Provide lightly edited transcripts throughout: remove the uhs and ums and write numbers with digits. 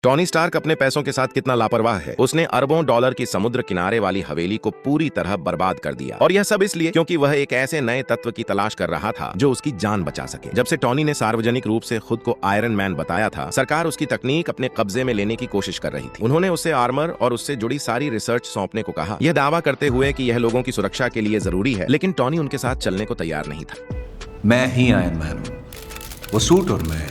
Tony Stark अपने पैसों के साथ कितना लापरवाह है। उसने अरबों डॉलर की समुद्र किनारे वाली हवेली को पूरी तरह बर्बाद कर दिया, और यह सब इसलिए क्योंकि वह एक ऐसे नए तत्व की तलाश कर रहा था जो उसकी जान बचा सके। जब से टॉनी ने सार्वजनिक रूप से खुद को आयरन मैन बताया था, सरकार उसकी तकनीक अपने कब्जे में लेने की कोशिश कर रही थी। उन्होंने उससे आर्मर और उससे जुड़ी सारी रिसर्च सौंपने को कहा, यह दावा करते हुए कि यह लोगों की सुरक्षा के लिए जरूरी है, लेकिन टॉनी उनके साथ चलने को तैयार नहीं था। मैं ही आयरन मैन हूं, वो सूट और मैं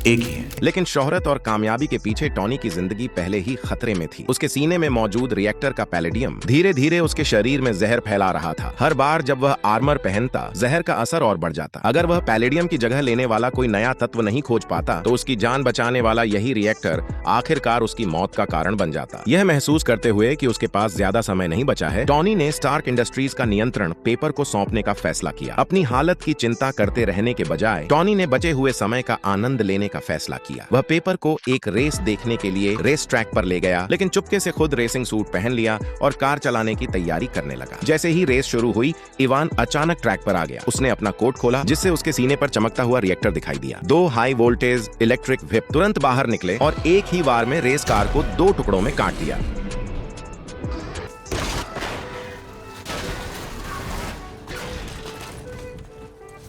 एक ही है। लेकिन शोहरत और कामयाबी के पीछे टॉनी की जिंदगी पहले ही खतरे में थी। उसके सीने में मौजूद रिएक्टर का पैलेडियम धीरे धीरे उसके शरीर में जहर फैला रहा था। हर बार जब वह आर्मर पहनता, जहर का असर और बढ़ जाता। अगर वह पैलेडियम की जगह लेने वाला कोई नया तत्व नहीं खोज पाता, तो उसकी जान बचाने वाला यही रिएक्टर आखिरकार उसकी मौत का कारण बन जाता। यह महसूस करते हुए कि उसके पास ज्यादा समय नहीं बचा है, टॉनी ने स्टार्क इंडस्ट्रीज का नियंत्रण पेपर को सौंपने का फैसला किया। अपनी हालत की चिंता करते रहने के बजाय टॉनी ने बचे हुए समय का आनंद लेने का फैसला किया। वह पेपर को एक रेस देखने के लिए रेस ट्रैक पर ले गया, लेकिन चुपके से खुद रेसिंग सूट पहन लिया और कार चलाने की तैयारी करने लगा। जैसे ही रेस शुरू हुई, इवान अचानक ट्रैक पर आ गया। उसने अपना कोट खोला, जिससे उसके सीने पर चमकता हुआ रिएक्टर दिखाई दिया। 2 हाई वोल्टेज इलेक्ट्रिक व्हिप तुरंत बाहर निकले और एक ही बार में रेस कार को 2 टुकड़ों में काट दिया।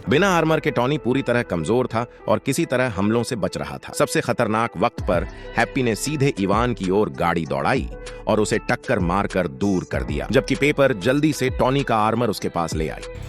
बिना आर्मर के टॉनी पूरी तरह कमजोर था और किसी तरह हमलों से बच रहा था। सबसे खतरनाक वक्त पर हैप्पी ने सीधे इवान की ओर गाड़ी दौड़ाई और उसे टक्कर मारकर दूर कर दिया, जबकि पेपर जल्दी से टॉनी का आर्मर उसके पास ले आई।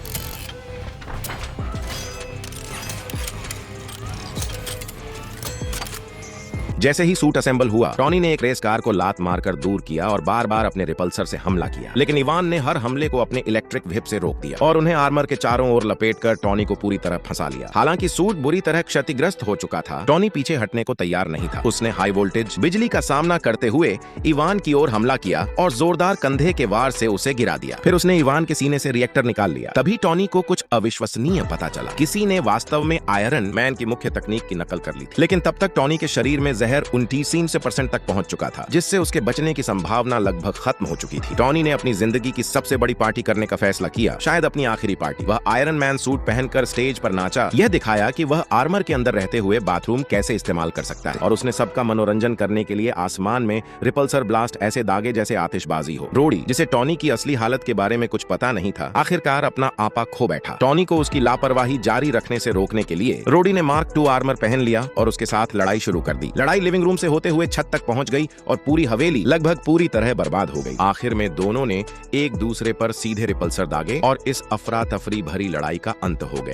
जैसे ही सूट असेंबल हुआ, टॉनी ने एक रेस कार को लात मारकर दूर किया और बार बार अपने रिपल्सर से हमला किया, लेकिन इवान ने हर हमले को अपने इलेक्ट्रिक व्हिप से रोक दिया और उन्हें आर्मर के चारों ओर लपेटकर टॉनी को पूरी तरह फंसा लिया। हालांकि सूट बुरी तरह क्षतिग्रस्त हो चुका था, टॉनी पीछे हटने को तैयार नहीं था। उसने हाई वोल्टेज बिजली का सामना करते हुए इवान की ओर हमला किया और जोरदार कंधे के वार से उसे गिरा दिया। फिर उसने इवान के सीने से रिएक्टर निकाल लिया। तभी टॉनी को कुछ अविश्वसनीय पता चला। किसी ने वास्तव में आयरन मैन की मुख्य तकनीक की नकल कर ली थी, लेकिन तब तक टॉनी के शरीर में जहर 29% तक पहुंच चुका था, जिससे उसके बचने की संभावना लगभग खत्म हो चुकी थी। टॉनी ने अपनी जिंदगी की सबसे बड़ी पार्टी करने का फैसला किया, शायद अपनी आखिरी पार्टी। वह आयरन मैन सूट पहनकर स्टेज पर नाचा। यह दिखाया कि वह आर्मर के अंदर रहते हुए बाथरूम कैसे इस्तेमाल कर सकता है, और उसने सबका मनोरंजन करने के लिए आसमान में रिपल्सर ब्लास्ट ऐसे दागे जैसे आतिशबाजी हो। रोडी, जिसे टॉनी की असली हालत के बारे में कुछ पता नहीं था, आखिरकार अपना आपा खो बैठा। टॉनी को उसकी लापरवाही जारी रखने से रोकने के लिए रोडी ने मार्क II आर्मर पहन लिया और उसके साथ लड़ाई शुरू कर दी। लड़ाई लिविंग रूम से होते हुए छत तक पहुंच गई और पूरी हवेली लगभग पूरी तरह बर्बाद हो गई। आखिर में दोनों ने एक दूसरे पर सीधे रिपल्सर दागे और इस अफरा तफरी भरी लड़ाई का अंत हो गया।